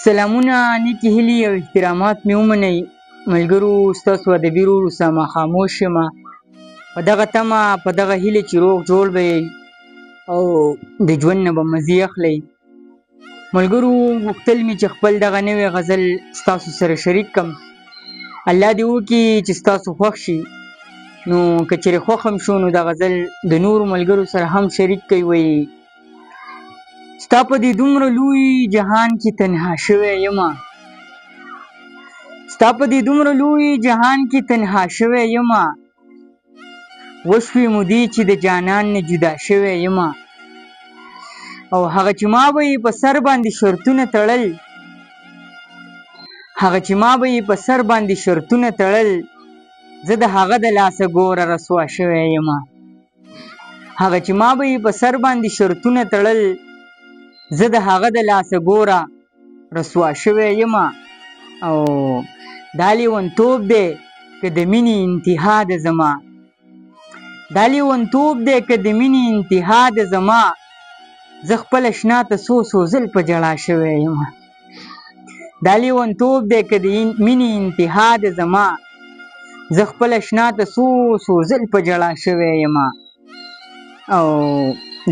سلامونه، نیکې هیلې او احترامات مې ومنئ. ملګرو، ستاسو ادبي ورور اسامه خاموش یم. په دغه تمه، په دغه هیله چې روغ جوړ به یئ او د ژوند نه به مزې اخلئ. ملګرو، غوښتل مې چې خپل دغه نوی غزل ستاسو سره شریک کړم. الله دې وکړي چې ستاسو خوښ شي. نو که چېرې خوښ هم شو، نو د غزل د نورو ملګرو سره هم شریک کړئ. وایي: ستا په دې دومره لوی جهان کې تنها شوی یمه، ستا په دې دومره لوی جهان کې تنها شوی یمه، وشوې مودې چې د جانان نه جدا شوی یمه. او هغه چې ما به یې په سر باندې شرطونه تړل، هغه چې ما به یې په سر باندې شرطونه تړل، زه د هغه د لاسه ګوره رسوا شوی یمه. هغه چې ما به یې په سر باندې شرطونه تړل، زه د هغه د لاسه ګوره رسوا شوی یمه. او دا لیونتوب دی که د مینې انتها ده زما، دا لیونتوب دی که د مینې انتها ده زما، زه خپله شنا ته څو ځل په ژړا شوی یمه. دا لیونتوب دی که د مینې انتها ده زما، زه خپله شنا ته څو ځل په ژړا شوی یمه. او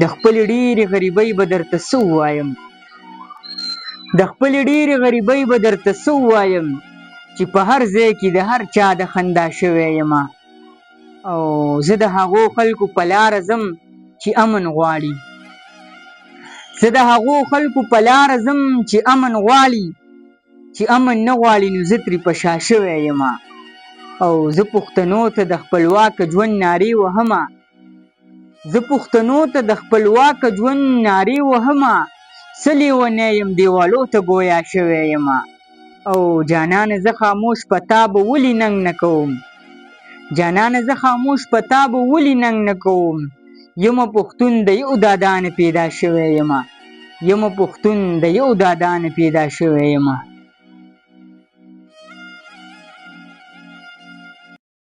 د خپلې ډېرې غریبۍ به درته څه ووایم، د خپلې ډېرې غریبۍ به درته څه ووایم، چې په هر ځای کې د هر چا د خندا شوی یمه. او زه د هغو خلکو په لاره ځم چې امن غواړي، زه د هغو خلکو په لاره ځم چې امن غواړي، چې امن نه غواړي نو زه ترې په شا شوی یمه. او زه پښتنو ته د خپلواکه ژوند نارې وهمه، زه پښتنو ته د خپلواکه ژوند نارې وهمه، څه لیونی یم دیوالو ته ګویا شوی یمه. او جانانه زه خاموش په تا به ولې ننګ نه کوم، جانانه زه خاموش په تا به ولې ننګ نه کوم، یمه پښتون د یو دادا نه پیدا شوی یمه، یمه پښتون د یو دادا نه پیدا شوی یمه.